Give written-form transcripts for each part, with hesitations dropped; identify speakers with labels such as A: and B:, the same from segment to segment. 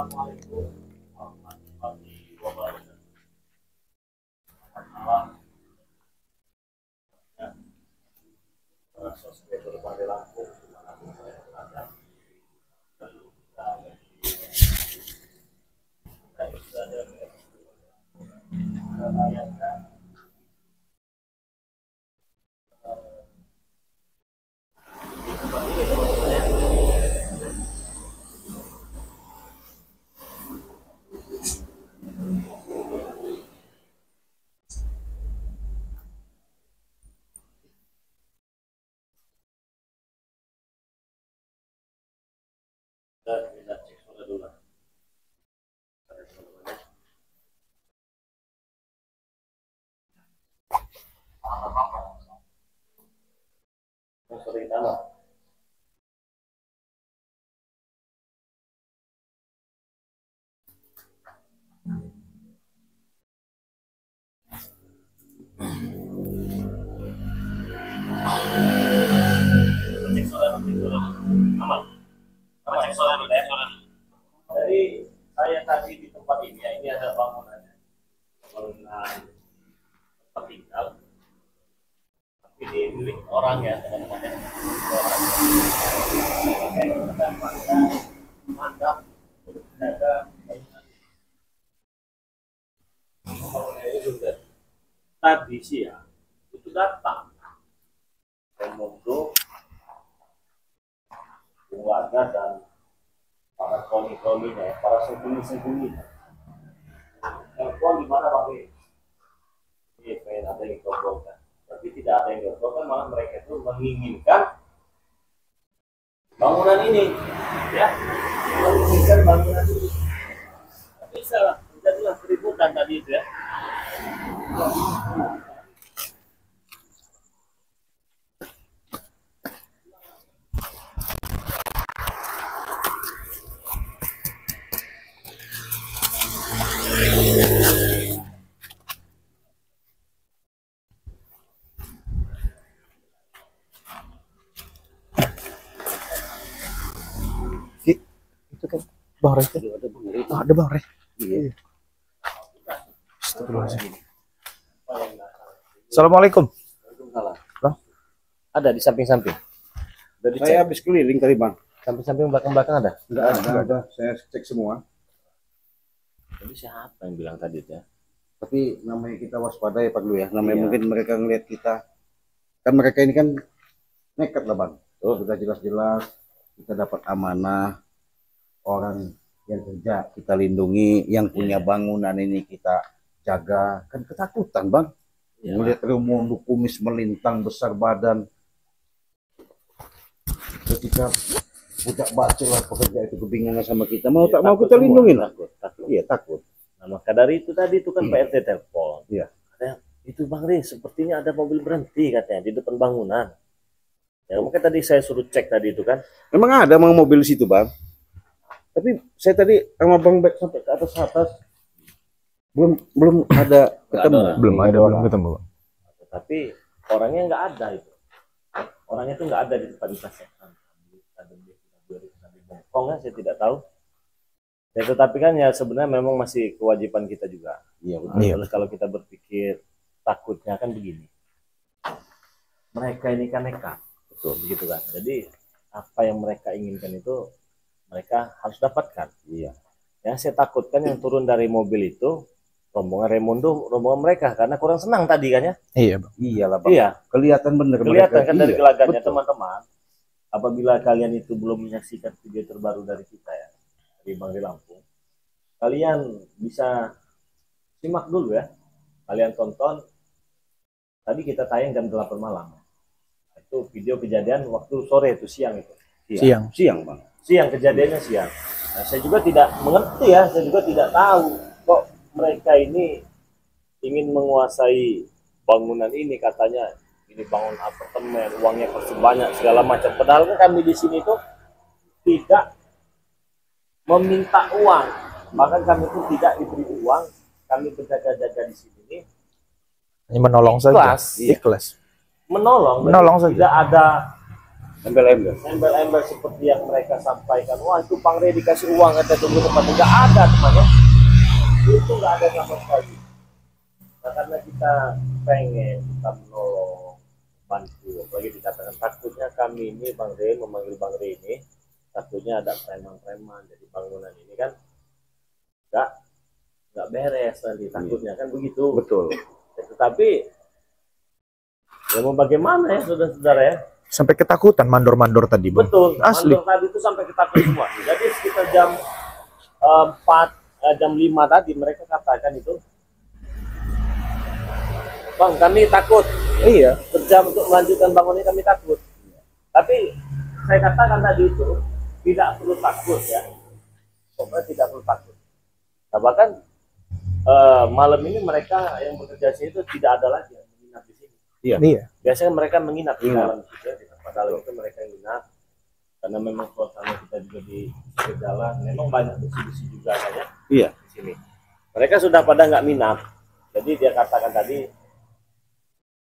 A: Assalamualaikum warahmatullahi wabarakatuh. Selamat malam. Para subscriber Bali Lampung, dimanapun saya berada. Lalu kita berada merayakan kita cek suara dulu. Sorry, nama. Cek suara dulu. Aman. Cek suara dulu ya. Jadi saya tadi di tempat ini ya, ini ada bangunannya. Bangunan tempat tinggal. Tapi ini milik orang ya, teman-teman ya. Orang. Mantap. Ada tadi siang itu datang Remundo, keluarga dan para kroni-kroninya, para sembunyi-sembunyi. Telepon di mana Bang? Ini pengen ada yang diobrolkan, tapi tidak ada yang diobrolkan, malah mereka itu menginginkan bangunan ini, ya, menginginkan bangunan ini. Bisa lah, jadilah keributan tadi itu ya.
B: Itu kan Bang Rey. Ada Bang Rey. Iya. Astagfirullahaladzim. Assalamualaikum.
A: Waalaikumsalam.
B: Bang,
A: Ada di samping-samping. Udah dicek.
C: Saya habis keliling tadi Bang.
A: Samping-samping belakang-belakang ada.
C: Enggak ada. Saya cek semua.
A: Jadi siapa yang bilang tadi ya?
C: Tapi namanya kita waspada ya Pak dulu ya. Namanya
A: Iya.
C: mungkin mereka ngelihat kita. Kan mereka ini kan nekat lah Bang.
A: Oh.
C: Sudah jelas-jelas kita dapat amanah, orang yang kerja kita lindungi, yang punya bangunan ini kita jaga. Kan ketakutan Bang.
A: Iya.
C: Melihat Remundo kumis melintang besar badan. Ketika budak bacol lah pekerja itu kebingungan sama kita, mau
A: Iya,
C: tak mau
A: takut
C: kita
A: semua.
C: lindungi lah.
A: Takut.
C: Iya takut.
A: Nah, maka dari itu tadi itu kan PRT telepon.
C: Iya.
A: Katanya, itu Bang Rey, sepertinya ada mobil berhenti katanya di depan bangunan. Ya, makanya tadi saya suruh cek tadi itu kan.
C: Emang ada mang mobil situ Bang? Tapi saya tadi sama Bang Bek sampai ke atas belum ada ketemu.
B: belum ada
C: orang.
B: belum ketemu. Bang.
A: Tapi orangnya nggak ada itu. Orangnya itu nggak ada di tempat disaksikan. Bongkong ya, saya tidak tahu. Ya, tetapi kan ya sebenarnya memang masih kewajiban kita juga.
C: Iya betul.
B: Iya.
A: Terus kalau kita berpikir takutnya kan begini. Mereka ini kan nekat, betul begitu kan. Jadi apa yang mereka inginkan itu mereka harus dapatkan.
C: Iya.
A: Yang saya takutkan yang turun dari mobil itu rombongan Remundo, rombongan mereka karena kurang senang tadi kan ya.
B: Iya Bang.
C: Iyalah Bang.
A: Iya,
C: Kelihatan bener
A: kelihatan kan dari
C: Iya,
A: gelagatnya
C: betul.
A: teman-teman. Apabila kalian itu belum menyaksikan video terbaru dari kita ya, dari Bang Rey Lampung, kalian bisa simak dulu ya. Kalian tonton. Tadi kita tayang jam 8 malam. Itu video kejadian waktu sore itu, siang itu.
C: Siang Bang.
A: Siang, kejadiannya siang. Nah, saya juga tidak mengerti ya, saya juga tidak tahu kok mereka ini ingin menguasai bangunan ini, katanya ini bangun apartemen, uangnya pasti banyak segala macam. Padahal kan kami di sini tuh tidak meminta uang, bahkan kami tuh tidak diberi uang. Kami berjaga-jaga di sini
B: Hanya menolong saja.
A: Ikhlas.
B: Ikhlas.
A: menolong
B: Menolong saja.
A: tidak ada
C: Embel-embel.
A: embel-embel seperti yang mereka sampaikan. Wah itu Bang Rey dikasih uang ada tunggu tempat, nggak ada teman-teman. Itu nggak ada sama sekali. Nah, karena kita pengen kita menolong, bantu, apalagi dikatakan takutnya kami ini Bang Rey memanggil Bang Rey ini, takutnya ada preman-preman jadi bangunan ini kan nggak beres nanti takutnya kan begitu.
C: Betul.
A: Tetapi ya mau bagaimana ya saudara-saudara ya.
B: Sampai ketakutan mandor-mandor tadi, Bang.
A: Betul,
B: Asli.
A: mandor tadi itu sampai ketakutan semua. Jadi sekitar jam 4, jam 5 tadi mereka katakan itu, Bang kami takut.
B: Iya.
A: Kerja untuk melanjutkan bangunan kami takut. Tapi saya katakan tadi itu tidak perlu takut ya. Pokoknya tidak perlu takut. Nah, bahkan malam ini mereka yang bekerja di sini itu tidak ada lagi yang menginap di sini.
C: Iya.
B: Iya.
A: Biasanya mereka menginap di
C: Iya.
A: dalam situ ya, di tempat dalam itu mereka menginap karena memang suasana kita juga di jalan memang banyak besi-besi juga kan ya
C: Iya.
A: di sini. Mereka sudah pada nggak minap, jadi dia katakan tadi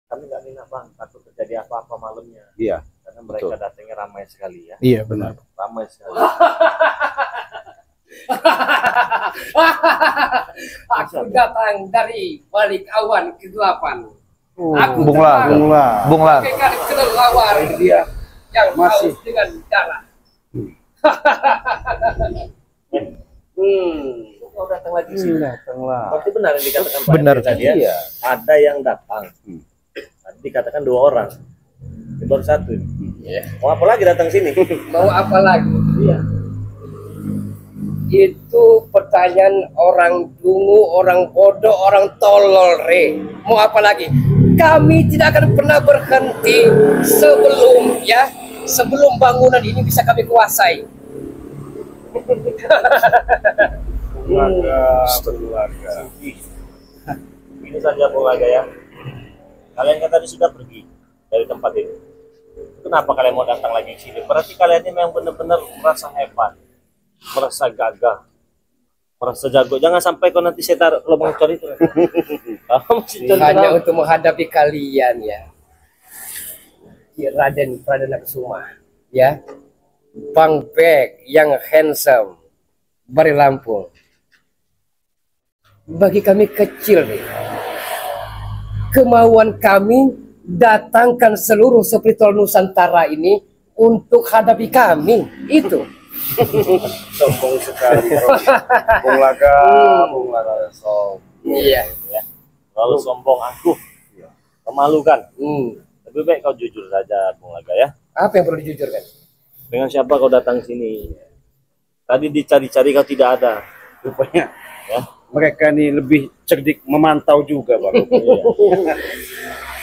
A: kami nggak minap Bang, takut terjadi apa-apa malamnya.
C: Iya.
A: Karena mereka
C: Betul.
A: datangnya ramai sekali ya,
B: Iya, benar.
A: ramai sekali.
D: Aku datang dari balik awan ke-8. Aku
B: Bung
D: terbang
B: Lar.
C: Bunga.
B: Bung Lar.
D: bagaikan kelelawar
C: Dia
D: yang
C: masih.
D: haus dengan darah.
A: Kau datang lagi sini.
C: Datanglah.
A: Berarti benar yang dikatakan Pak
B: Benar.
A: RT tadi ya.
C: Iya.
A: Ada yang datang. Tadi dikatakan 2 orang. Ini baru 1. Mau apa lagi datang sini?
D: Mau apa lagi?
A: Iya.
D: Itu pertanyaan orang dungu, orang bodoh, orang tolol, Re. Mau apa lagi? Kami tidak akan pernah berhenti sebelum bangunan ini bisa kami kuasai.
C: Keluarga.
A: Ini saja Bung Laga ya. Kalian kan tadi sudah pergi dari tempat ini. Kenapa kalian mau datang lagi ke sini? Berarti kalian ini memang benar-benar merasa hebat, merasa gagah, merasa jago. Jangan sampai kau nanti saya taruh lubang cor itu. Kamu mesti cor
D: Hanya
A: kenapa?
D: untuk menghadapi kalian ya. Raden Kusuma, ya. Bang Bek yang handsome, Bari Lampung. Bagi kami kecil nih. Kemauan kami datangkan seluruh spiritual Nusantara ini untuk hadapi kami. Itu.
C: Sombong sekali. Bung Laga. Bung Laga sombong.
D: Iya.
A: Ya. Lalu sombong angkuh, memalukan.
D: Hmm.
A: Lebih baik kau jujur saja Bung Laga ya.
D: Apa yang perlu dijujurkan?
A: Dengan siapa kau datang sini? Tadi dicari-cari kau tidak ada.
C: Rupanya
A: Ya.
C: mereka ini lebih cerdik memantau juga, Bang.
A: Iya.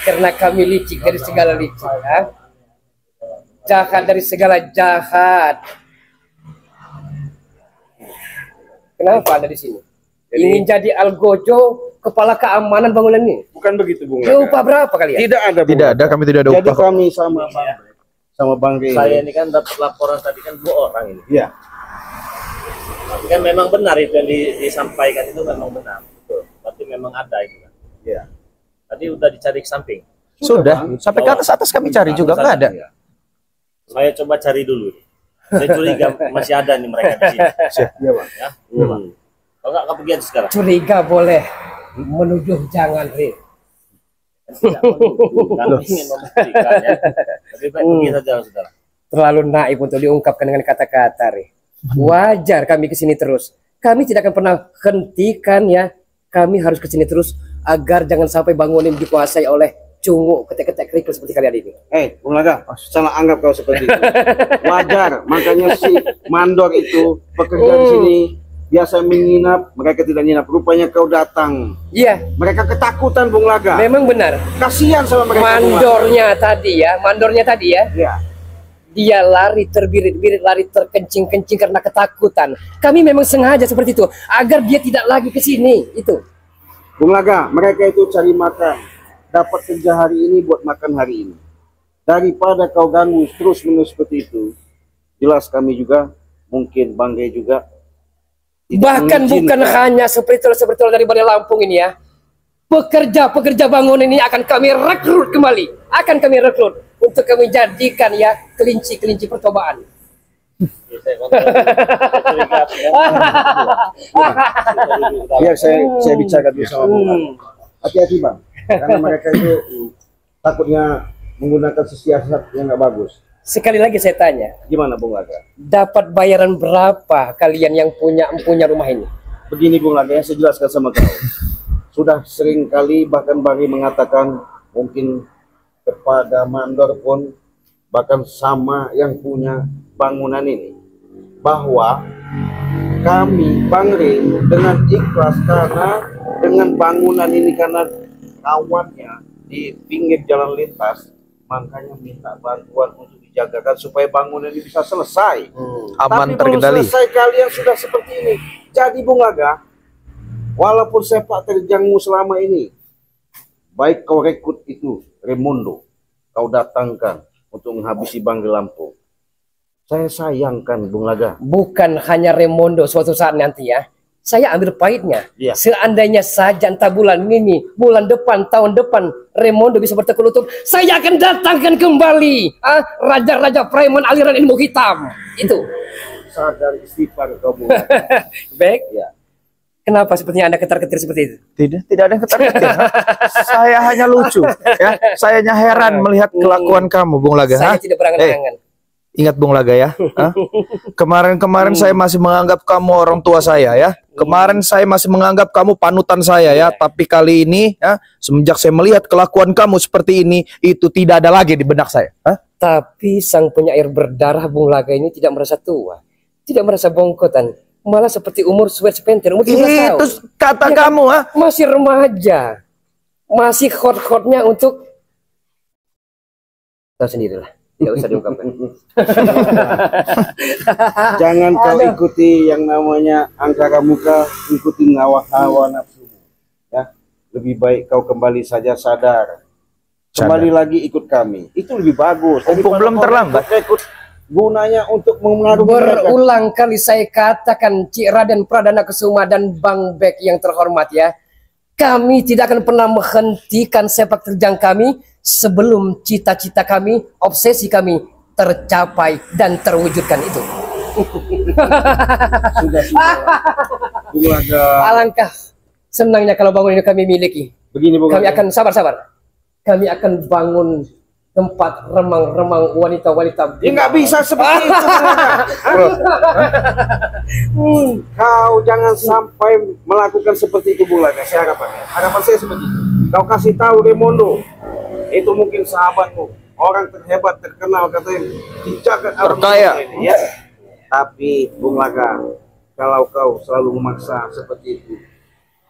D: Karena kami licik dari segala licik, ya. Jahat dari segala jahat. Kenapa ada di sini? Ingin jadi Algojo, kepala keamanan bangunan ini.
C: Bukan begitu, Bung
D: Ya,
C: Laga.
D: upah berapa kalian?
C: Tidak ada, Bung
B: Tidak
C: Laga.
B: ada, kami tidak ada
C: Jadi
B: upah.
C: kami sama Bang Rey.
A: Saya ini kan dapat laporan tadi kan 2 orang ini.
C: Iya.
A: Tapi kan memang benar itu yang disampaikan itu memang benar. Betul. Berarti memang ada itu kan.
C: Iya.
A: Tadi udah dicari ke samping.
B: Sudah, sampai ke atas kami cari juga nggak ada.
C: Iya.
A: Saya coba cari dulu. Saya curiga masih ada nih mereka di sini.
C: Iya, Bang.
A: Ya. Kalau nggak pergi aja sekarang.
D: Curiga boleh, menuduh jangan, Ri.
A: Tidak menuduh, kami ingin membuktikan ya. Lebih baik pergi saja saudara.
D: Terlalu naif untuk diungkapkan dengan kata-kata, Ri. Wajar kami ke sini terus. Kami tidak akan pernah hentikan ya. Kami harus ke sini terus agar jangan sampai bangunan dikuasai oleh cungu ketek-ketek kerikil seperti kalian ini.
C: Bung Laga, salah anggap kau seperti itu. Wajar, makanya si mandor itu pekerja di sini biasa menginap, mereka tidak nginap. Rupanya kau datang.
D: Iya,
C: Mereka ketakutan, Bung Laga.
D: memang benar.
C: Kasihan sama mereka. Bung Laga.
D: Mandornya tadi ya.
C: Iya.
D: Dia lari terbirit-birit, lari terkencing-kencing karena ketakutan. Kami memang sengaja seperti itu agar dia tidak lagi ke sini. Itu.
C: Bung Laga, mereka itu cari makan. Dapat kerja hari ini buat makan hari ini. Daripada kau ganggu terus-menerus seperti itu, jelas kami juga, mungkin Bang Rey juga, tidak
D: Bahkan bukan
C: mengizinkan.
D: hanya spiritual dari Bali Lampung ini ya. Pekerja-pekerja bangunan ini akan kami rekrut kembali. Akan kami rekrut. untuk kami jadikan ya kelinci-kelinci percobaan.
A: Ya, saya kontrol. Saya curiga, ya.
C: Biar saya bicara dulu sama Bung Aga. Hati-hati Bang, karena mereka itu takutnya menggunakan siasat yang nggak bagus.
D: Sekali lagi saya tanya,
C: Gimana Bung Aga?
D: dapat bayaran berapa kalian yang punya rumah ini?
C: Begini Bung Aga, yang saya jelaskan sama kau. Sudah sering kali bahkan Bari mengatakan mungkin kepada mandor pun bahkan sama yang punya bangunan ini, bahwa kami Bang Ri dengan ikhlas karena dengan bangunan ini karena kawannya di pinggir jalan lintas, makanya minta bantuan untuk dijagakan supaya bangunan ini bisa selesai.
B: Aman,
C: Tapi belum
B: terkendali.
C: selesai kalian sudah seperti ini. Jadi Bung Aga, walaupun sepak terjangmu selama ini, baik kau rekrut itu Raimundo, kau datangkan untuk menghabisi Banggai Lampung. Saya sayangkan Bung Aga.
D: Bukan hanya Raimundo suatu saat nanti ya. Saya ambil pahitnya.
C: Iya.
D: Seandainya saja entah bulan ini, bulan depan, tahun depan, Raimundo bisa bertekuk lutut, saya akan datangkan kembali raja-raja preman aliran ilmu hitam. Itu.
C: Sadar istighfar kau Bung Aga.
D: Baik.
C: Ya.
D: Kenapa sepertinya Anda ketar-ketir seperti itu?
B: Tidak ada yang ketar-ketir. Saya hanya lucu, ya. Saya hanya heran melihat kelakuan kamu, Bung Laga.
D: Saya
B: Hah?
D: tidak berangan-angan.
B: Ingat Bung Laga ya. Hah? Kemarin-kemarin saya masih menganggap kamu orang tua saya ya. Kemarin saya masih menganggap kamu panutan saya ya. Tapi kali ini ya, semenjak saya melihat kelakuan kamu seperti ini, itu tidak ada lagi di benak saya. Hah?
D: Tapi sang penyair berdarah Bung Laga ini tidak merasa tua, tidak merasa bongkotan, malah seperti umur Swet Spencer, umur 13 tahun.
B: Itu kata
D: Dia
B: kamu, ha?
D: masih remaja, masih hot-hotnya untuk tahu sendirilah, tidak usah diungkapkan.
C: Jangan kau ikuti yang namanya angkara muka, ikuti hawa nafsumu. Ya, lebih baik kau kembali saja sadar. Kembali lagi ikut kami. Itu lebih bagus.
B: Mumpung
C: Daripada
B: belum
C: kau
B: terlambat.
C: ikut gunanya untuk mengaruhi mereka.
D: Berulang kali saya katakan, Cik Raden Pradana Kusuma dan Bang Bek yang terhormat ya, kami tidak akan pernah menghentikan sepak terjang kami sebelum cita-cita kami, obsesi kami tercapai dan terwujudkan itu.
C: Sudah. Bung Laga.
D: Alangkah senangnya kalau bangunan ini kami miliki.
C: Begini Bung
D: Kami
C: Laga.
D: akan sabar-sabar. Kami akan bangun tempat remang-remang wanita-wanita.
C: Ya nggak bisa seperti itu Bung Laga. Kau jangan sampai melakukan seperti itu Bung Laga. Saya harapan saya seperti itu. Kau kasih tahu Raimundo, itu mungkin sahabatmu, orang terhebat, terkenal, katanya dijaga
B: Terkaya.
C: ini, ya. Tapi Bung Laga, kalau kau selalu memaksa seperti itu,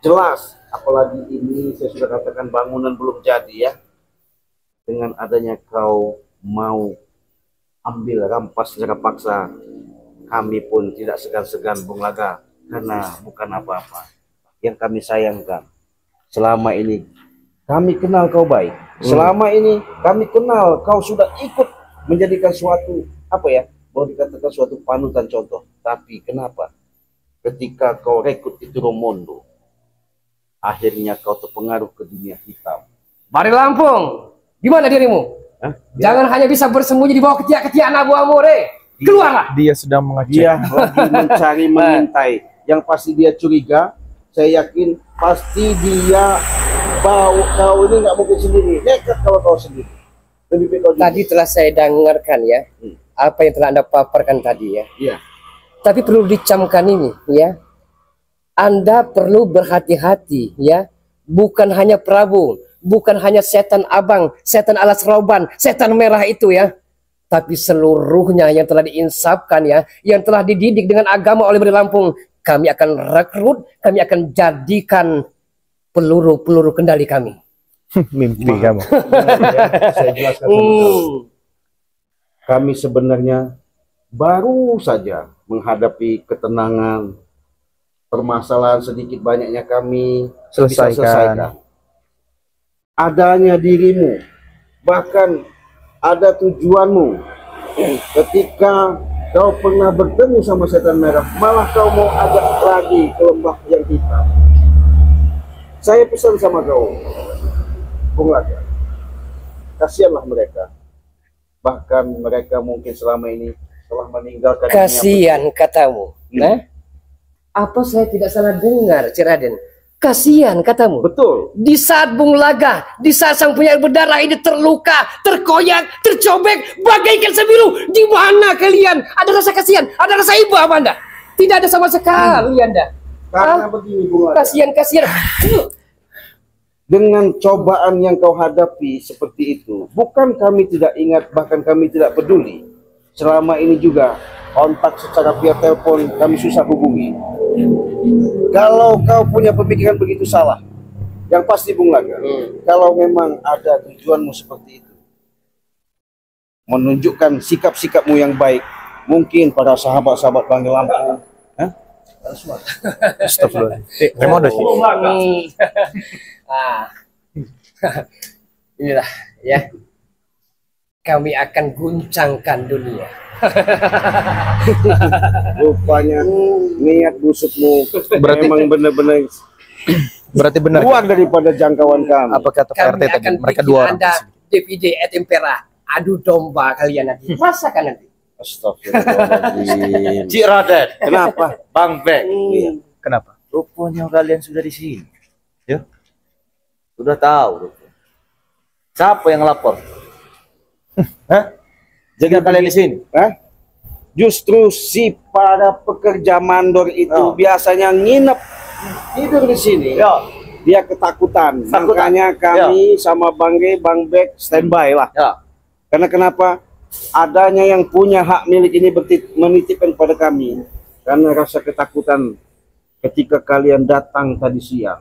C: jelas, apalagi ini saya sudah katakan bangunan belum jadi ya. Dengan adanya kau mau ambil rampas secara paksa, kami pun tidak segan-segan Bung Laga, karena bukan apa-apa. Yang kami sayangkan, selama ini kami kenal kau baik. Selama ini kami kenal kau sudah ikut menjadikan suatu apa ya, boleh dikatakan suatu panutan contoh. Tapi kenapa ketika kau rekrut itu Raimundo, akhirnya kau terpengaruh ke dunia hitam?
D: Mari Lampung, gimana dirimu?
C: Hah?
D: Jangan hanya bisa bersembunyi di bawah ketiak-ketiakan Abu Amore. Keluarlah.
B: Dia sedang mengecek.
C: Dia lagi mencari mengintai. Yang pasti dia curiga. Saya yakin pasti dia bau kau ini nggak mungkin sendiri. Nekat kalau kau sendiri. Lebih baik kau juga.
D: Tadi telah saya dengarkan ya, apa yang telah Anda paparkan tadi ya.
C: Iya.
D: Tapi perlu dicamkan ini ya. Anda perlu berhati-hati ya. Bukan hanya Prabu, bukan hanya setan abang, setan alas roban, setan merah itu ya. Tapi seluruhnya yang telah diinsapkan ya, yang telah dididik dengan agama oleh Beri Lampung, kami akan rekrut, kami akan jadikan peluru-peluru kendali kami.
B: Mimpi kamu.
C: Saya jelaskan sama kau. Kami sebenarnya baru saja menghadapi ketenangan, permasalahan sedikit banyaknya kami bisa selesaikan. Adanya dirimu, bahkan ada tujuanmu. Ketika kau pernah bertemu sama setan merah, malah kau mau ajak lagi ke lembah yang hitam. Saya pesan sama kau, Bung Laga, kasihanlah mereka. bahkan mereka mungkin selama ini telah meninggalkan dunia.
D: Kasihan katamu. Nah, apa saya tidak salah dengar, Cik Raden? Kasihan katamu.
C: Betul.
D: Di saat Bung Laga, di saat sang penyair berdarah ini terluka, terkoyak, tercobek, bagaikan sembilu. Di mana kalian? Ada rasa kasihan, ada rasa iba Anda? Tidak ada sama sekali Anda.
C: Karena begini Bung Laga.
D: Kasihan.
C: Dengan cobaan yang kau hadapi seperti itu, bukan kami tidak ingat, bahkan kami tidak peduli. Selama ini juga kontak secara via telepon kami susah hubungi. Kalau kau punya pemikiran begitu salah, yang pasti Bung Laga, kalau memang ada tujuanmu seperti itu, menunjukkan sikap-sikapmu yang baik, mungkin para sahabat-sahabat Banggai Lampung,
B: Astagfirullahaladzim. Remodo sih.
D: Inilah ya, kami akan guncangkan dunia.
C: rupanya niat busukmu
B: Berarti-
C: memang benar-benar
B: Berarti benar.
C: keluar daripada jangkauan kami.
B: Apa kata Pak
D: Kami
B: RT tadi?
D: akan
B: Mereka
D: bikin
B: dua orang.
D: Anda DVD et impera, adu domba kalian nanti. Rasakan nanti.
C: Astagfirullahaladzim.
A: Cik Raden,
C: Kenapa?
A: Bang Bek,
C: Iya.
B: Kenapa?
A: rupanya kalian sudah di sini. Ya, sudah tahu. Rupanya. Siapa yang lapor? Hah? Jaga kalian di sini.
C: Hah? Justru si para pekerja mandor itu
A: Oh.
C: biasanya nginep tidur di sini.
A: Ya,
C: Dia ketakutan.
A: Takutan.
C: Makanya kami sama Bang Ge, Bang Bek standby lah.
A: ya.
C: Karena kenapa? Adanya yang punya hak milik ini menitipkan pada kami. Karena rasa ketakutan ketika kalian datang tadi siang.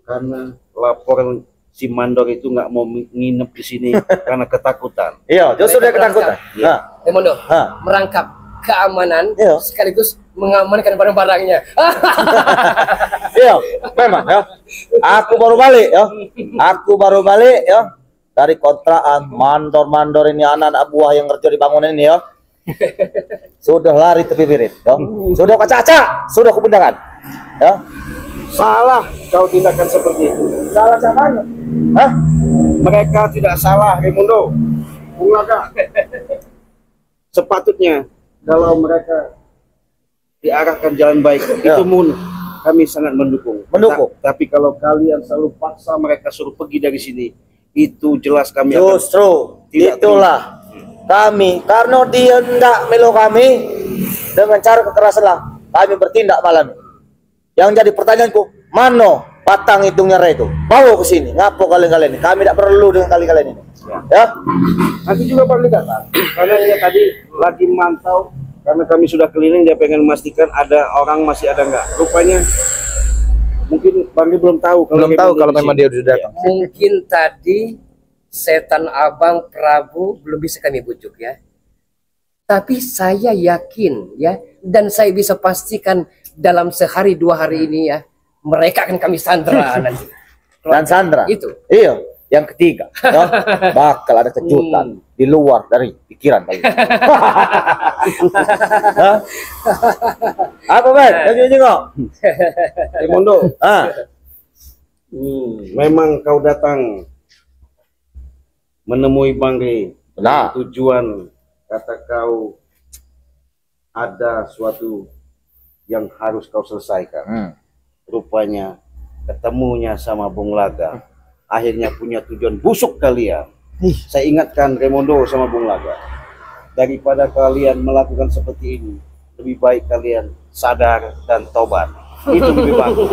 C: Karena laporan si mandor itu nggak mau nginep di sini karena ketakutan.
A: Iya, justru dia ketakutan.
C: Iya.
A: Nah,
D: Emondo,
A: Hah.
D: merangkap keamanan
A: Iya.
D: sekaligus mengamankan barang-barangnya.
A: iya, memang ya. Aku baru balik ya. Aku baru balik ya. Dari kontrakan mandor-mandor ini anak-anak buah yang kerja di bangunan ini ya. Sudah lari tepi pirit ya. Sudah kaca-kaca, sudah kubendakan. Ya.
C: Salah kau tindakan seperti itu.
A: Salah siapanya? Hah?
C: Mereka tidak salah, Raimundo. Bung Laga. Sepatutnya kalau mereka diarahkan jalan baik,
A: Ya.
C: itu kami sangat mendukung.
A: Mendukung.
C: Tapi kalau kalian selalu paksa mereka suruh pergi dari sini, itu jelas kami akan
A: Justru
C: Tidak
A: itulah kami, karena dia tidak melo kami dengan cara kekerasan lah kami bertindak malam ini. Yang jadi pertanyaanku, mana batang hidungnya itu? Bawa ke sini. Ngapo kalian ini? Kami tidak perlu dengan kalian ini. Ya,
C: nanti juga Bang datang. Karena dia tadi lagi mantau, karena kami sudah keliling, dia pengen memastikan ada orang masih ada nggak. Rupanya mungkin Bang belum tahu kalau
B: Belum tahu
C: Raimundo
B: kalau
C: di
B: memang
C: sini.
B: dia sudah datang.
D: Mungkin tadi setan abang Prabu belum bisa kami bujuk ya. Tapi saya yakin ya, dan saya bisa pastikan dalam sehari 2 hari ini ya, mereka akan kami sandra nanti.
A: dan Sandra.
D: Itu.
A: Iya, yang ketiga, ya, bakal ada kejutan di luar dari pikiran kalian. Hah? Apa, Bang? Yang kok?
C: Raimundo,
A: Ah,
C: memang kau datang menemui Bang Rey.
A: benar.
C: Tujuan kata kau ada suatu yang harus kau selesaikan. Rupanya ketemunya sama Bung Laga akhirnya punya tujuan busuk kalian. Saya ingatkan Raimundo sama Bung Laga, daripada kalian melakukan seperti ini, lebih baik kalian sadar dan tobat. Itu lebih bagus.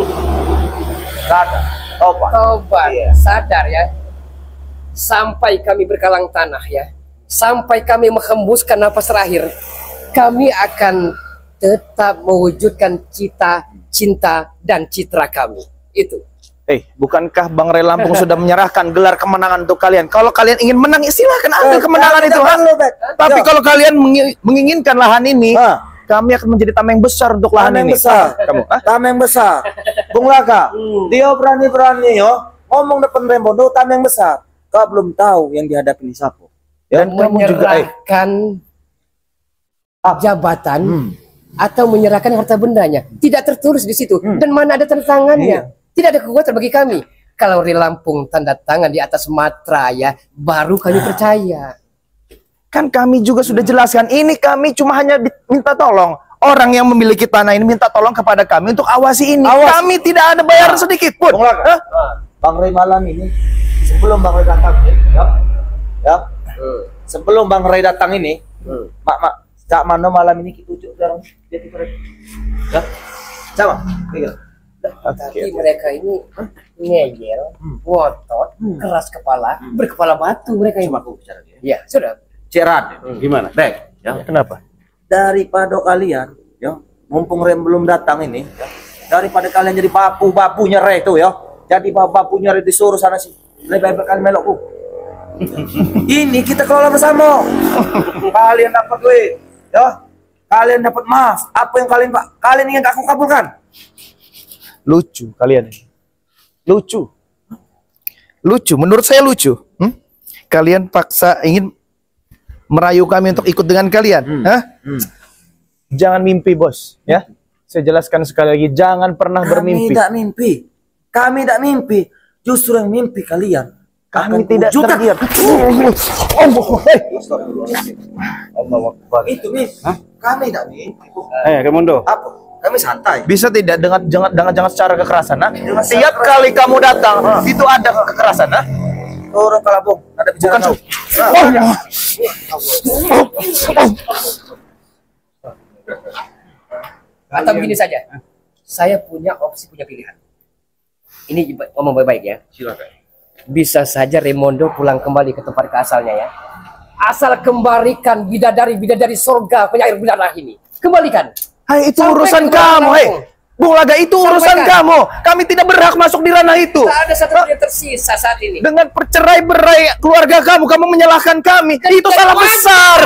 A: Sadar. Tobat.
D: Tobat,
C: Iya.
D: sadar ya. Sampai kami berkalang tanah ya. Sampai kami menghembuskan napas terakhir, kami akan tetap mewujudkan cita, cinta, dan citra kami. Itu.
B: Bukankah Bang Ray Lampung sudah menyerahkan gelar kemenangan untuk kalian? Kalau kalian ingin menang, silakan ambil kemenangan itu. Ha? Tapi kalau kalian menginginkan lahan ini, kami akan menjadi tameng besar untuk lahan
A: Tameng
B: ini.
A: besar.
B: Kamu,
A: Tameng besar. Bung Laka, dia berani-berani yo ngomong depan Raimundo tameng besar. Kau belum tahu yang dihadapi ini siapa. Ya,
D: Dan menyerahkan jabatan atau menyerahkan harta bendanya. Tidak tertulis di situ. Dan mana ada tanda tangannya. Tidak ada kekuatan bagi kami. Kalau di Lampung tanda tangan di atas matra ya, baru kami percaya.
B: Kan kami juga sudah jelaskan, ini kami cuma hanya minta tolong. Orang yang memiliki tanah ini minta tolong kepada kami untuk awasi ini. Kami tidak ada bayaran sedikit pun. Hah?
E: Bang Ray malam ini, sebelum Bang Ray datang, sebelum Bang Ray datang ini, Cak Mano malam ini kita ujuk jarang jadi mereka. Ya, sama.
D: Tapi mereka ini ngeyel, ngotot, keras kepala, berkepala batu mereka ini.
E: Cuma aku bicara dia.
D: Ya, sudah.
E: Ceran, gimana? Baik, ya.
B: Kenapa?
E: Daripada kalian, ya, mumpung Rem belum datang ini, ya, daripada kalian jadi bapunya Ray itu, ya, jadi bapunya Ray disuruh sana sih, lebih baik kalian melokku. Ini kita kelola bersama. Kalian dapat duit, ya, kalian dapat emas. Apa yang kalian ingin aku kabulkan?
B: Lucu kalian ini. Lucu, menurut saya lucu. Kalian paksa ingin merayu kami untuk ikut dengan kalian. Jangan mimpi, bos. Ya, saya jelaskan sekali lagi, jangan pernah bermimpi.
E: Kami tidak mimpi. Justru yang mimpi kalian.
B: Kami tidak terdiam.
E: Itu mimpi. Kami tidak mimpi.
C: Kemondo.
E: Apa? Kami santai.
B: Bisa tidak jangan secara kekerasan, nah? Tiap kali kamu datang, itu ada kekerasan, nah?
E: Orang Kalabong, ada bicara.
B: Bukan
D: Atau begini saja, saya punya opsi, punya pilihan. Ini ngomong baik-baik ya.
E: Silakan.
D: Bisa saja Raimondo pulang kembali ke tempat asalnya ya. Asal kembalikan bidadari surga penyair berdarah ini. Kembalikan.
B: Hai, itu
D: Sampai
B: urusan
D: ke
B: kamu, hei.
D: Lampung.
B: Bung Laga, itu urusan kamu. Kami tidak berhak masuk di ranah itu.
D: Tak ada satu yang tersisa saat ini.
B: Dengan bercerai-berai keluarga kamu menyalahkan kami. Itu salah besar.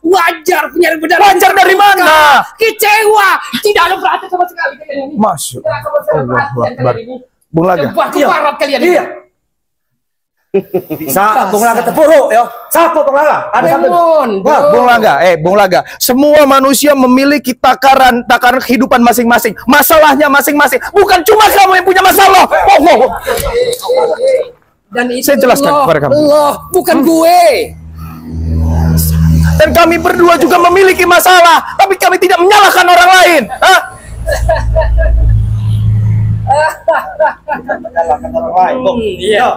D: Wajar penyair berdarah.
B: Wajar dari mana?
D: Kecewa. Tidak ada perhatian sama sekali kalian ini.
B: Masuk.
D: Tidak ada perhatian kalian ini.
B: Bung Laga.
D: Jebak keparat kalian ini.
E: Bisa Bung Laga terpuruk, ya. Siapa Bung Laga? Ada satu.
B: Bung Laga, semua manusia memiliki takaran kehidupan masing-masing. Masalahnya masing-masing. Bukan cuma kamu yang punya masalah.
D: Dan itu
B: Saya jelaskan kepada kamu.
D: Allah, bukan gue.
B: Dan kami berdua juga memiliki masalah, tapi kami tidak menyalahkan orang lain. Hah?
E: Menyalahkan orang lain, Bung.
D: Iya.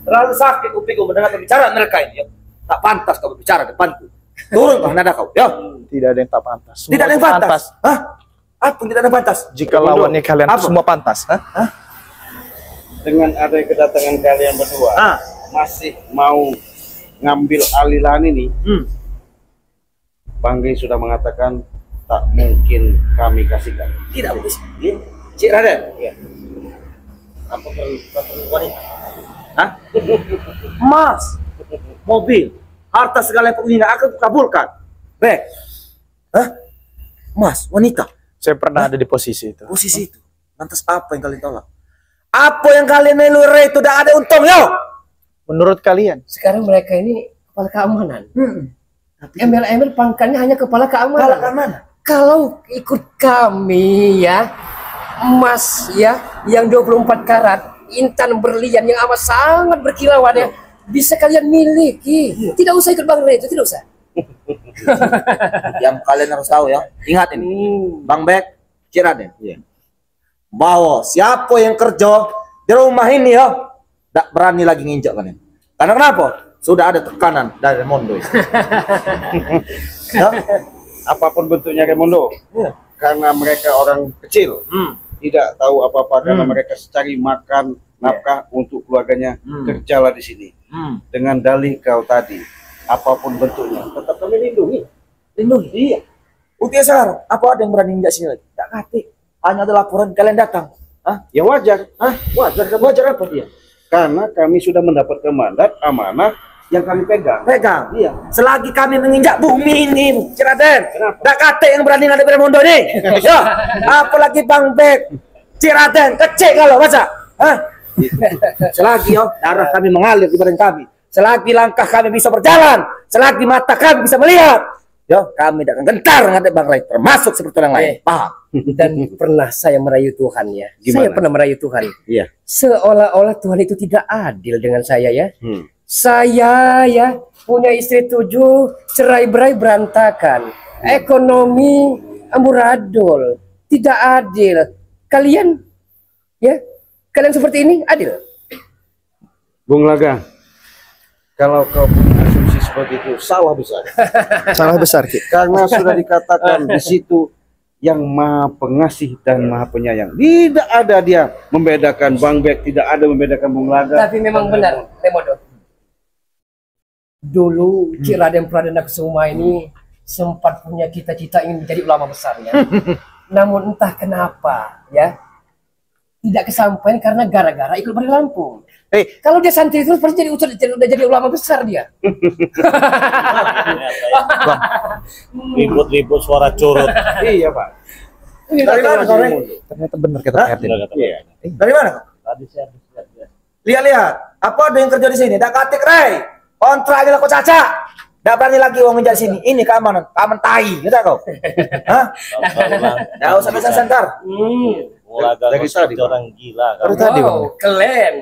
E: Terlalu sakit kupingku mendengar pembicaraan mereka ini, ya. Tak pantas kau berbicara depanku. Turun kau nada kau, ya.
B: Tidak ada yang tak pantas.
E: Tidak ada yang pantas. Hah? Apa yang tidak ada pantas?
B: Jika lawannya kalian
E: Apa?
B: semua pantas. Hah?
C: Dengan ada kedatangan kalian berdua, masih mau ngambil alilan ini, Bang Gay sudah mengatakan tak mungkin kami kasihkan.
E: Tidak bisa. Cik Raden. Ya. Apa perlu wanita? Hah? Emas, mobil, harta segala yang punya akan kabulkan. Baik. Hah? Emas, wanita.
B: Saya pernah ada di posisi itu.
E: Posisi itu. Lantas apa yang kalian tolak? Apa yang kalian elure itu tidak ada untungnya?
B: Menurut kalian?
D: Sekarang mereka ini kepala keamanan. Embel-embel pangkatnya hanya kepala keamanan.
E: Kepala keamanan.
D: Kalau ikut kami ya, emas ya, yang 24 karat, intan berlian yang amat sangat berkilauan ya, bisa kalian miliki. Tidak usah ikut Bang Ray itu, tidak usah.
E: Yang kalian harus tahu ya, ingat ini, Bang Bek, Cik Raden, bahwa siapa yang kerja di rumah ini ya, tidak berani lagi nginjak kalian. Karena kenapa? Sudah ada tekanan dari Mondo. Ya?
C: Apapun bentuknya Kemondo, karena mereka orang kecil, tidak tahu apa-apa karena mereka cari makan nafkah untuk keluarganya, kerjalah di sini. Dengan dalih kau tadi, apapun bentuknya, tetap kami lindungi.
E: Lindungi. Iya. Bukti sekarang, apa ada yang berani nginjak sini lagi? Tak kati. Hanya ada laporan kalian datang. Hah?
C: Ya wajar,
E: Wajar apa dia?
C: karena kami sudah mendapatkan mandat amanah yang kami pegang.
E: Pegang.
C: Iya.
E: Selagi kami menginjak bumi ini, Cik Raden, tak kate yang berani ngadep Mondo nih. Ya, apalagi Bang Bek, Cik Raden, kecil kalau baca. Hah? Selagi darah kami mengalir di badan kami, selagi langkah kami bisa berjalan, selagi mata kami bisa melihat, kami tidak akan gentar ngadep Bang Ray, termasuk seperti orang lain. Paham?
D: Dan pernah saya merayu Tuhan ya. Saya
C: Gimana?
D: pernah merayu Tuhan.
C: Iya.
D: Seolah-olah Tuhan itu tidak adil dengan saya ya.
C: Hmm.
D: Saya ya punya istri 7, cerai-berai berantakan, ekonomi amburadul, tidak adil. Kalian ya, kalian seperti ini adil?
C: Bung Laga, kalau kau punya asumsi seperti itu salah besar.
B: Salah besar, Ki.
C: Karena sudah dikatakan di situ yang maha pengasih dan maha penyayang. Tidak ada dia membedakan Bang Bek, tidak ada membedakan Bung Laga.
D: Tapi memang benar, Remodo. Dulu Cik Raden Pradana Kusuma ini sempat punya cita-cita ingin menjadi ulama besar ya. Namun entah kenapa ya tidak kesampaian karena gara-gara ikut balik Lampung. Kalau dia santri terus pasti udah jadi ulama besar dia.
A: Ribut-ribut suara curut.
C: Iya Pak.
E: Dari mana kau, Rey?
B: Ternyata benar kata
E: Hah?
B: Pak Erdin.
C: Iya.
E: Dari mana kau?
A: Tadi saya habis lihat.
E: Lihat-lihat. Apa ada yang kerja di sini? Dak katik, Rey. Kontrak aja lah kau caca. Dak berani lagi uang kerja di sini. Ini keamanan. Keamanan tai. Gitu kau. Hah? Nggak usah besar-besar.
A: Mulai
C: Dari tadi, Pak.
A: orang gila.
B: Dari tadi, Bang.
D: Wow, keren.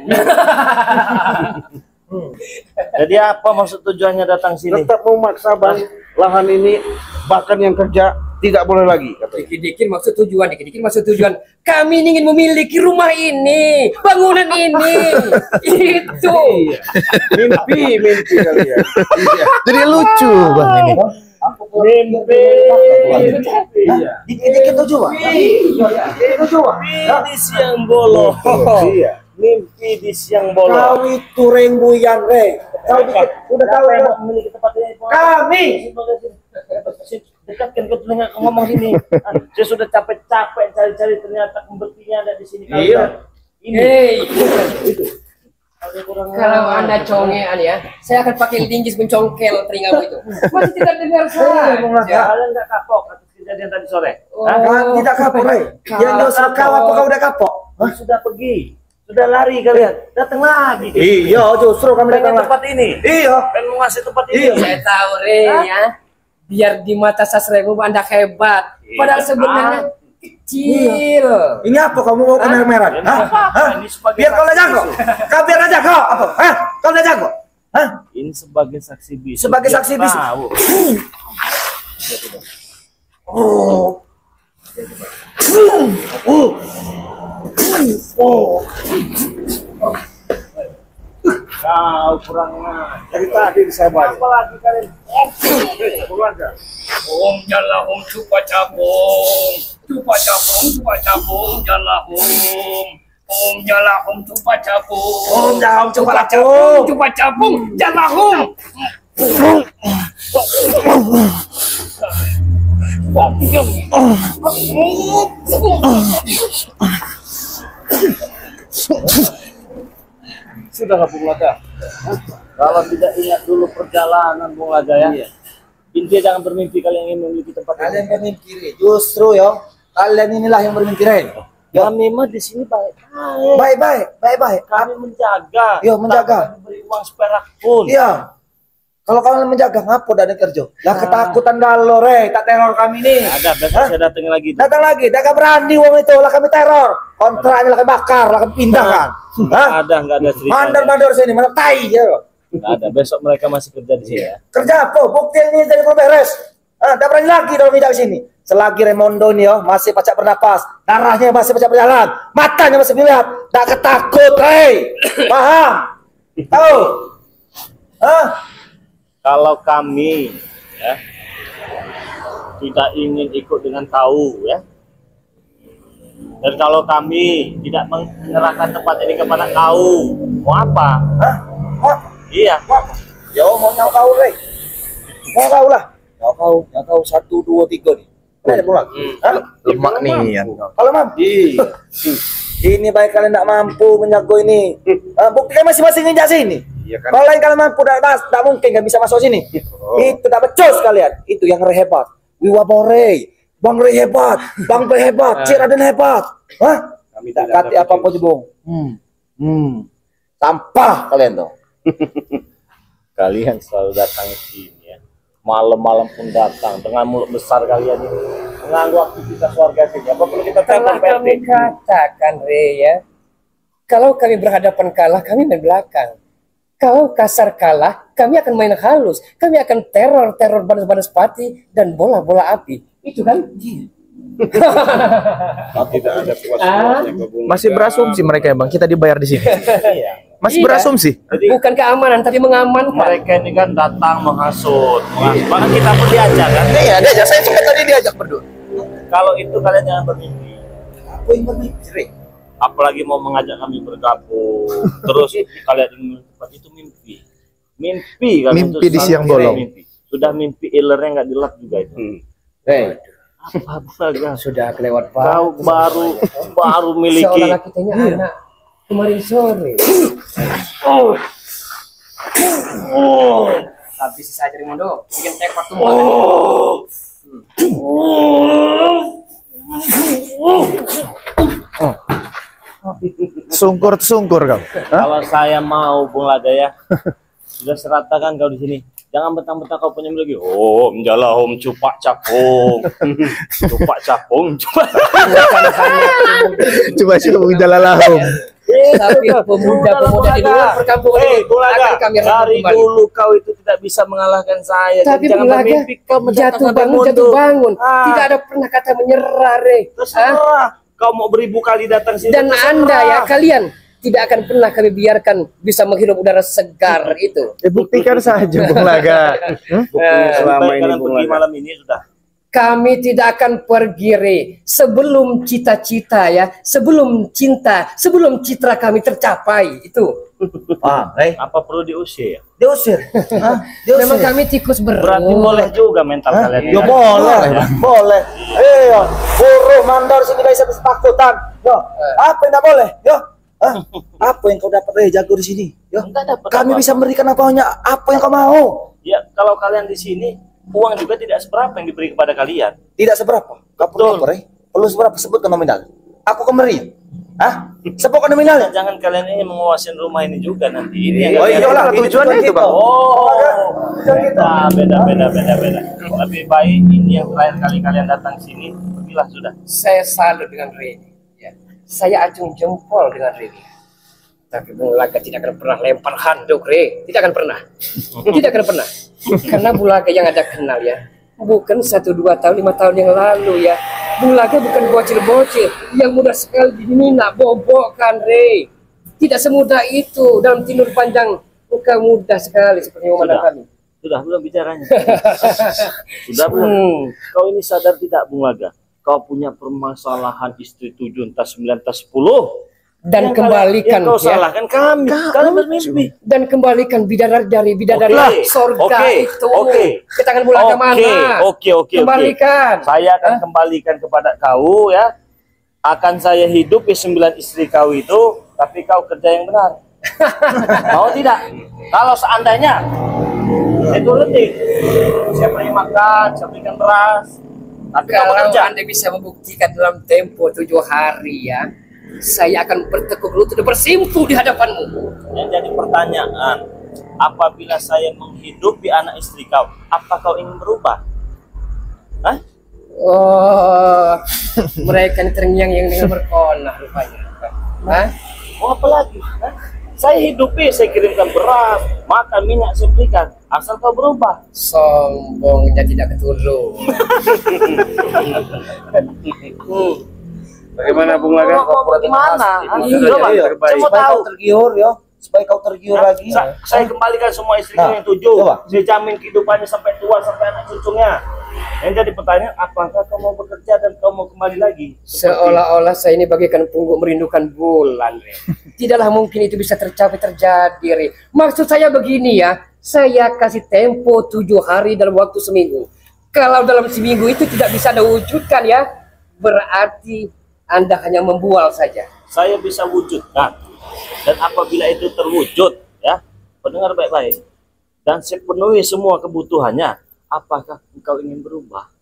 A: Jadi apa maksud tujuannya datang sini?
C: Tetap memaksa Bang, lahan ini bahkan yang kerja tidak boleh lagi katanya.
D: Dikit-dikit maksud tujuan, dikit-dikit maksud tujuan. Kami ingin memiliki rumah ini, bangunan ini. Itu.
C: Iya. Mimpi kalian. Iya.
B: Jadi lucu, Bang ini.
A: Mimpi.
C: Iya.
E: Dikit-dikit tujuan. Dikit tujuan.
A: Mimpi di siang bolong.
C: Iya.
A: Mimpi di siang bolong.
E: Kau itu rembuyan, Rey. Kau dikit. Udah tahu
A: Siapa yang
E: ya.
A: memiliki tempat ini?
E: Kami.
A: Dekatkan ke telinga kau ngomong sini. Saya sudah capek-capek cari-cari ternyata kembetinya ada di sini.
C: Iya.
A: Ini.
D: Hei,
A: Ada kurang
D: kalau Anda congean ya, saya akan pakai linggis mencongkel telingamu itu. Masih tidak dengar saya.
A: Kalian nggak kapok atas kejadian tadi sore? Hah?
E: Kan tidak kapok, Rey. Yang jauh kau apa kau udah kapok?
A: Sudah pergi, sudah lari kalian, datang lagi.
E: Iya, justru kami
A: Pengen
E: datang.
A: tempat ini,
E: Iya.
A: pengen menguasai tempat ini.
E: Iya.
D: Saya tahu, Re ya. Biar di mata Sasremu Anda hebat. Padahal sebenarnya kecil.
E: Ini apa kamu mau kena merah?
A: Ya,
E: Hah?
A: nggak apa-apa.
E: Hah?
A: Ini sebagai
E: Biar kau
A: saksi
E: jago.
A: bisu.
E: Kau biar aja kau. Apa? Hah? Kau udah jago? Hah?
A: Ini sebagai saksi bisu.
E: Sebagai
A: Biar
E: saksi bisu.
A: tahu.
E: Oh.
A: Kau kurang
C: Dari tadi saya baca.
A: apa lagi kalian?
C: Bung Laga.
F: Om jala om cupa capung, cupa capung, cupa capung, jala om. Om jala om cupa capung,
E: Om jala om cupa
F: cupa
E: capung.
F: capung, cupa capung, jala om.
A: Sudah nggak Bung Laga? Kalau tidak ingat dulu perjalanan Bung Laga ya. Intinya jangan bermimpi kalian ingin memiliki tempat
E: Kalian
A: ini.
E: bermimpi, Rey. Justru yo. Kalian inilah yang bermimpi, Rey.
A: Kami mah di sini baik.
E: Baik.
A: Kami menjaga.
E: Iya, menjaga.
A: Tak beri uang seperak pun.
E: Iya. Kalau kalian menjaga, ngapa udah ada kerja? Lah ketakutan galau, Rey. Tak teror kami nih.
A: Ada, besok saya datang lagi.
E: Datang lagi, dah gak berani uang itu, lah kami teror. Kontraknya lah kami bakar, lah kami pindah kan. Hah?
A: Nggak ada cerita.
E: Mandor sini, mana tai ya.
A: Nggak ada. Besok mereka masih kerja di sini ya.
E: Kerja apa? Bukti ini jadi belum beres. Ah, dah berani lagi dalam bidang sini. Selagi Raimondo nih yo masih pacak bernapas, darahnya masih pacak berjalan, matanya masih melihat, tak ketakut, Rey. Paham? Tahu? Hah?
A: Kalau kami ya tidak ingin ikut dengan kau ya, dan kalau kami tidak menyerahkan tempat ini kepada kau, mau apa?
E: Hah? Wah,
A: Iya.
E: wah. Yo mau nyau kau, Rey. Mau kau lah. Nyau kau 1, 2, 3 nih. Ada pulang. Hah?
B: Lemak nih ya.
E: Kalau mampu. Ini baik kalian tidak mampu menjago ini. Buktikan masing-masing injak sini.
C: Iya kan?
E: Kalau lain kalian mampu, tidak mungkin nggak bisa masuk sini. Itu tidak becus kalian. Itu yang Rey hebat. Wiwa Borey, Bang Rey hebat, Bang Rey hebat, Cik Raden hebat. Hah?
C: Kami
E: Tak
C: tidak
E: kati
C: ada
E: apa-apa jebong. Sampah kalian tuh.
A: Kalian selalu datang ke sini ya. malam-malam pun datang dengan mulut besar kalian ini mengganggu aktivitas warga sini. Apa perlu kita
D: Telah
A: telepon
D: kami
A: PRT?
D: katakan, Re, ya. Kalau kami berhadapan kalah, kami main belakang. Kalau kasar kalah, kami akan main halus. Kami akan teror banas-banas pati dan bola-bola api. Itu kan?
C: Tidak ada puas-puasnya kebun.
B: Masih berasumsi mereka ya Bang, kita dibayar di sini.
A: Iya.
B: Masih
D: Iya.
B: berasumsi.
A: Jadi
D: Bukan keamanan, tapi mengamankan.
A: mereka ini kan datang menghasut. Bahkan kita pun diajak kan.
B: Iya, diajak. Saya cuma tadi diajak berdua.
A: Kalau itu kalian jangan bermimpi.
E: Apa yang bermimpi?
A: Apalagi mau mengajak kami bergabung. Terus kalian ingin cepat itu mimpi. Mimpi kan
B: Mimpi
A: itu
B: di siang
A: sangat
B: bolong.
A: mimpi. Sudah mimpi ilernya nggak dilap juga itu.
D: Hei,
A: Apa saja.
D: sudah kelewat
A: Kau
D: Pak.
A: baru miliki.
D: Seolah kitanya anak kemarin sore. Habis saja Rimondo, bikin tekot tuh.
B: Sungkur kau.
A: Kalau saya mau Bung Laga ya, sudah seratakan kau di sini. Jangan betang-betang kau punya lagi. Oh, menjala om cupak capung. Cupak capung, cupak.
B: Coba jalalahum.
D: Tapi pemuda-pemuda di luar perkampungan ini
A: Bung Laga,
D: akan kami rangkul
A: dari
D: kembali.
A: dulu kau itu tidak bisa mengalahkan saya.
D: Tapi
A: Jangan
D: Bung Laga,
A: bermimpi kau
D: jatuh
A: mendatangkan
D: bangun,
A: mundur.
D: jatuh bangun.
A: Ah.
D: Tidak ada pernah kata menyerah, Re.
A: Terserah. Kau mau beribu kali datang sini.
D: Dan
A: terserah.
D: Anda ya, kalian tidak akan pernah kami biarkan bisa menghirup udara segar itu.
B: Buktikan saja Bung Laga.
C: Buktinya selama
A: Baik,
C: ini
A: kalian
C: Bung
A: pergi
C: Laga.
A: malam ini sudah.
D: Kami tidak akan pergi, Re, sebelum cita-cita ya, sebelum cinta, sebelum citra kami tercapai itu.
A: Apa perlu diusir?
E: Diusir. Hah?
D: Memang kami tikus
A: Berarti
D: beru.
A: boleh juga mental kalian.
E: Ya boleh, boleh. Iya, buruh mandor sini guys habis takutan. Yo, apa yang tidak boleh? Yo, apa yang kau dapat jago di sini? Yo,
A: Enggak dapat
E: kami
A: apa-apa.
E: bisa memberikan apa yang kau mau.
A: Ya, kalau kalian di sini, uang juga tidak seberapa yang diberi kepada kalian.
E: Tidak seberapa. Kau perlu apa, Re? Perlu seberapa? Sebutkan nominal. Aku kembali. Hah? Sebutkan nominalnya.
A: Jangan kalian ini menguasain rumah ini juga nanti. Ini yang
E: Oh
A: kalian-
E: iyalah,
B: tujuannya itu, Bang.
A: Oh, beda. Lebih baik ini yang terakhir kali kalian datang sini, pergilah sudah.
D: Saya salut dengan Reni. Ya. Saya acung jempol dengan Reni. Tapi Bung Laga tidak akan pernah lempar handuk, Re. Tidak akan pernah. Tidak akan pernah. Karena Bung Laga yang ada kenal ya. Bukan 1, 2 tahun, 5 tahun yang lalu ya. Bung Laga bukan bocil-bocil yang mudah sekali diminta bobokkan, Re. Tidak semudah itu dalam tidur panjang. Bukan mudah sekali seperti memandang kami.
A: Sudah belum bicaranya. Sudah belum. Kau ini sadar tidak, Bung Laga? Kau punya permasalahan istri 7 entah 9 entah 10.
D: Dan
A: Yang
D: kembalikan
A: yang kau
D: ya.
A: salahkan kami. Kalian bermimpi.
D: Dan kembalikan bidadari
A: Oke,
D: sorga
A: oke,
D: itu
A: oke.
D: ke tangan Bung Laga mana?
A: Oke.
D: Kembalikan.
A: Saya akan kembalikan kepada kau ya. Akan saya hidup di 9 istri kau itu, tapi kau kerja yang benar. Mau tidak? Kalau seandainya saya turutin, siapa yang makan, siapa yang beras, tapi kau
D: Kalau
A: bekerja.
D: Anda bisa membuktikan dalam tempo 7 hari ya, saya akan bertekuk lutut dan bersimpuh di hadapanmu.
A: Yang jadi pertanyaan, apabila saya menghidupi anak istri kau, apa kau ingin berubah? Hah?
D: Oh, mereka ini terngiang-ngiang dengan berkonah rupanya. Hah?
A: Mau apa lagi? Hah? Saya hidupi, saya kirimkan beras, makan, minyak, saya berikan. Asal kau berubah.
D: Sombongnya tidak ketulung.
C: Bagaimana Bung Laga?
A: Mau bagaimana? Coba,
E: Iya,
A: saya mau
E: supaya
A: tahu.
E: kau tergiur, yo. Supaya kau tergiur lagi.
A: Saya kembalikan semua istri
E: Nah,
A: yang 7.
E: coba.
A: Saya jamin kehidupannya sampai tua, sampai anak cucunya. Yang jadi pertanyaan, apakah kau mau bekerja dan kau mau kembali lagi?
D: Seolah-olah saya ini bagaikan pungguk merindukan bulan, Re. Tidaklah mungkin itu bisa terjadi, Re. Maksud saya begini ya, saya kasih tempo 7 hari dalam waktu seminggu. Kalau dalam seminggu itu tidak bisa Anda wujudkan ya, berarti Anda hanya membual saja.
A: Saya bisa wujudkan. Dan apabila itu terwujud, ya, pendengar baik-baik, dan saya penuhi semua kebutuhannya, apakah engkau ingin berubah?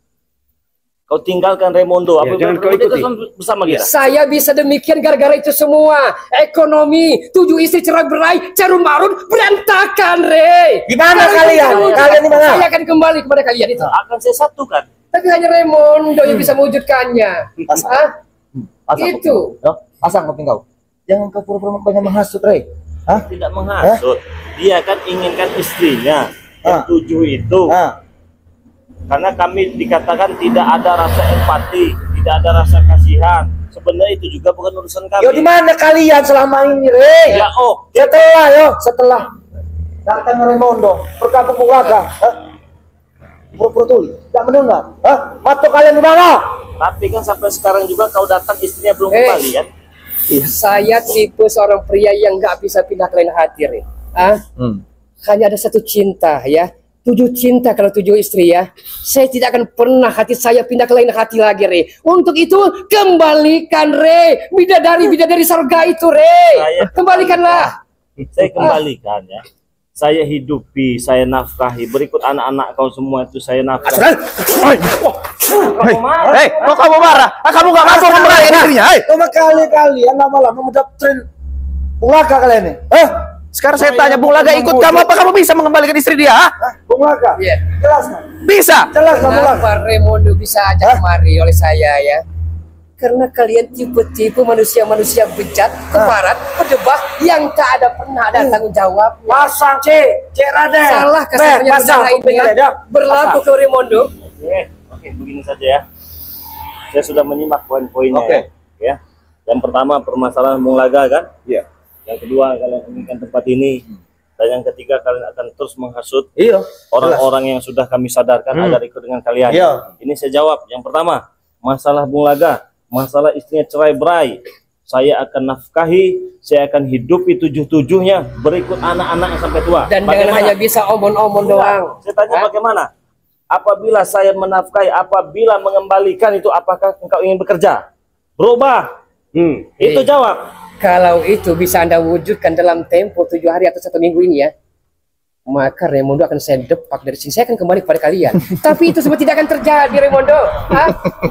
A: Kau tinggalkan Raimondo. Apa
C: jangan kau
A: itu
C: ikuti.
A: kan bersama kita?
D: Saya bisa demikian gara-gara itu semua. Ekonomi, 7 istri cerai berai, carum marun berantakan, Re.
E: Di mana
D: Kalau
E: kalian?
D: itu mewujud,
E: Kalian di mana?
D: Saya akan kembali kepada kalian itu.
A: Akan saya satukan.
D: Tapi hanya Raimondo yang bisa mewujudkannya. Hah?
E: Pasang
D: Itu.
E: kuping kau. Pasang kuping kau. Jangan kau pura-pura banyak menghasut, Rey. Hah?
A: Tidak menghasut. Dia kan inginkan istrinya. Yang 7 itu. Karena kami dikatakan tidak ada rasa empati, tidak ada rasa kasihan. Sebenarnya itu juga bukan urusan kami.
E: Yo di mana kalian selama ini, Rey?
A: Ya, oh,
E: Setelah datang Raimondo, berkabung keluarga. Pura-pura tuli, tidak mendengar. Mata kalian di mana?
A: tapi kan sampai sekarang juga kau datang istrinya belum kembali ya.
D: Saya tipe seorang pria yang nggak bisa pindah ke lain hati, Re. Hanya ada satu cinta, ya. 7 cinta kalau 7 istri, ya. Saya tidak akan pernah hati saya pindah ke lain hati lagi, Re. Untuk itu kembalikan, Re, bidadari surga itu, Re. Kembalikanlah.
A: Saya kembalikan ya. Saya hidupi, saya nafkahi. Berikut anak-anak kau semua itu saya nafkahi.
B: Hei, kok kamu marah? Kamu gak mampu memarahi istrinya, hei.
E: Cuma kalian lama-lama mendoktrin Bung Laga kalian ini.
B: Sekarang saya tanya, Bung Laga ikut kamu, apa kamu bisa mengembalikan istri dia? Ha?
E: Bung Laga?
D: Iya.
E: Jelas kan?
B: Bisa.
E: Jelas kan Bung Laga?
D: Kenapa Raimondo bisa ajak kemari oleh saya, ya? Karena kalian tipe-tipe manusia-manusia bejat, keparat, pedebah yang tak ada pernah ada tanggung jawab.
E: Pasang C Raden.
D: Salah kasarnya
E: pasang
D: saudara ini,
E: kupingnya,
D: ya.
E: ya.
D: Berlaku ke Raimondo.
A: Oke, begini saja ya. Saya sudah menyimak poin-poinnya.
E: Oke.
A: Ya. Yang pertama permasalahan Bung Laga kan?
E: Iya.
A: Yang kedua kalian inginkan tempat ini. Dan yang ketiga kalian akan terus menghasut
E: Iya.
A: orang-orang yang sudah kami sadarkan agar ikut dengan kalian.
E: Iya.
A: Ini saya jawab. Yang pertama, masalah Bung Laga, masalah istrinya cerai berai. Saya akan nafkahi, saya akan hidupi 7-7-nya berikut anak-anak yang sampai tua.
D: Dan jangan hanya bisa omon-omon doang.
A: Saya tanya
D: Hah?
A: bagaimana? Apabila saya menafkahi, apabila mengembalikan itu, apakah engkau ingin bekerja? Berubah. Itu jawab.
D: Kalau itu bisa Anda wujudkan dalam tempo 7 hari atau 1 minggu ini, ya, maka Raimondo akan saya depak dari sini. Saya akan kembali kepada kalian. Tapi itu semua tidak akan terjadi, Raimondo.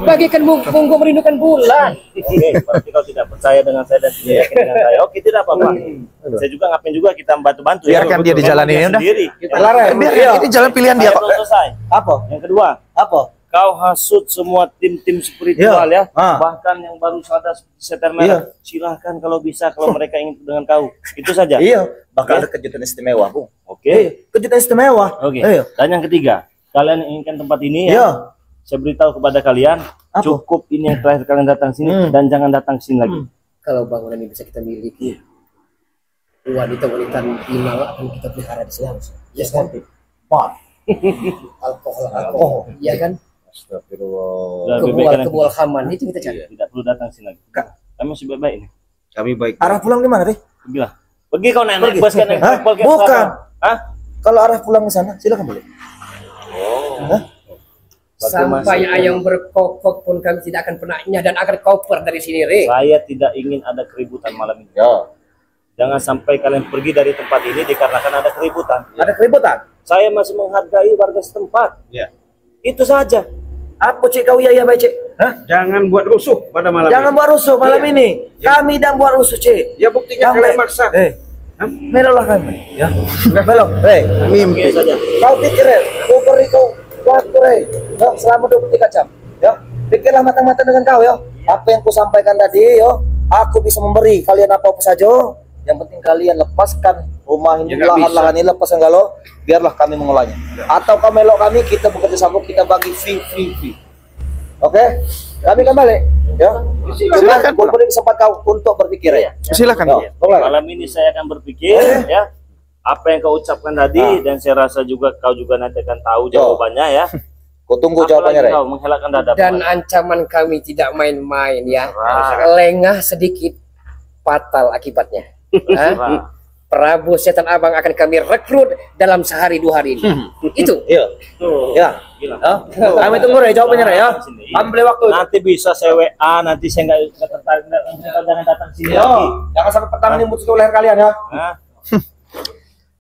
D: Bagaikan munggu merindukan bulan.
A: Oke, berarti kau tidak percaya dengan saya dan tidak yakin dengan saya. Oke, tidak apa-apa. Saya juga ngapain juga kita bantu-bantu.
B: Biarkan dia dijalanin, ya udah.
A: Sendiri.
B: Biar ini jalan pilihan dia
A: Saya
B: kok.
A: belum selesai.
E: Apa?
A: Yang kedua,
E: Apa?
A: kau hasut semua tim-tim spiritual ya,
E: Ah.
A: bahkan yang baru sadar seter merah. Silahkan kalau bisa, kalau mereka ingin dengan kau. Itu saja.
E: Iya. Bakal ada kejutan istimewa, Bung.
A: Oke.
E: Kejutan istimewa.
A: Oke.
E: Iya.
A: Dan yang ketiga, kalian inginkan tempat ini ya.
E: Iya.
A: Saya beritahu kepada kalian,
E: Apa?
A: cukup ini yang terakhir kalian datang sini dan jangan datang sini lagi.
D: Kalau bangunan ini bisa kita miliki, wanita-wanita final akan kita pelihara di sini. Ya kan? Alkohol, iya kan?
A: Sudah lebih baik kalian
D: Kebual haman itu kita cari.
A: tidak perlu datang sini lagi. Kami masih baik-baik ini.
C: Kami baik.
E: Arah pulang di mana, Rey?
A: Pergilah. Pergi kau naik bus kan?
E: Hah? Bukan.
A: Hah?
E: Kalau arah pulang ke sana, silakan boleh.
D: Sampai ayam berkokok pun kami tidak akan pernah nyah dan akan koper dari sini, Re.
A: Saya tidak ingin ada keributan malam ini.
E: Ya.
A: Jangan sampai kalian pergi dari tempat ini dikarenakan ada keributan.
E: Ada keributan?
A: Saya masih menghargai warga setempat.
C: Ya.
A: Itu saja.
E: Apa cik kau iya baik cik? Hah?
C: Jangan buat rusuh pada malam
E: Jangan
C: ini.
E: buat rusuh malam ini. Kami dan buat rusuh cik.
C: Ya buktinya kalian maksa.
E: Meloklah kami. Ya. Melok.
A: Oke saja.
E: Kau pikir, kau beri kau waktu, ya, selama 23 jam. Ya. Pikirlah matang-matang dengan kau ya. Apa yang ku sampaikan tadi, yo, aku bisa memberi kalian apa-apa saja. Yang penting kalian lepaskan rumah ini,
C: Ya, nggak
E: lahan-lahan ini, lepaskan galau, biarlah kami mengolahnya. Atau kau melok kami, kita bekerja sama, kita bagi fee. Oke? Kami kan balik. Ya.
B: Silakan.
E: Aku beri kesempatan kau untuk berpikir ya.
B: Silakan.
E: Ya, boleh.
A: Malam ini saya akan berpikir ya apa yang kau ucapkan tadi dan saya rasa juga kau juga nanti akan tahu jawabannya ya.
E: Kau tunggu
A: Apalagi
E: jawabannya, Rey.
A: kau menghelakkan dada.
D: Dan ancaman kami tidak main-main, ya. Lengah sedikit fatal akibatnya. Hah? Prabu Setan Abang akan kami rekrut dalam sehari 2 hari ini. Itu.
E: Iya. Ya.
A: Gila.
E: Kami tunggu Rey jawabannya Rey ya. Kami beli waktu.
A: Nanti bisa saya WA, nanti saya nggak tertarik, jangan datang sini
E: Yo,
A: lagi.
E: jangan sampai petang ini muncul ke leher kalian ya.
A: Hah?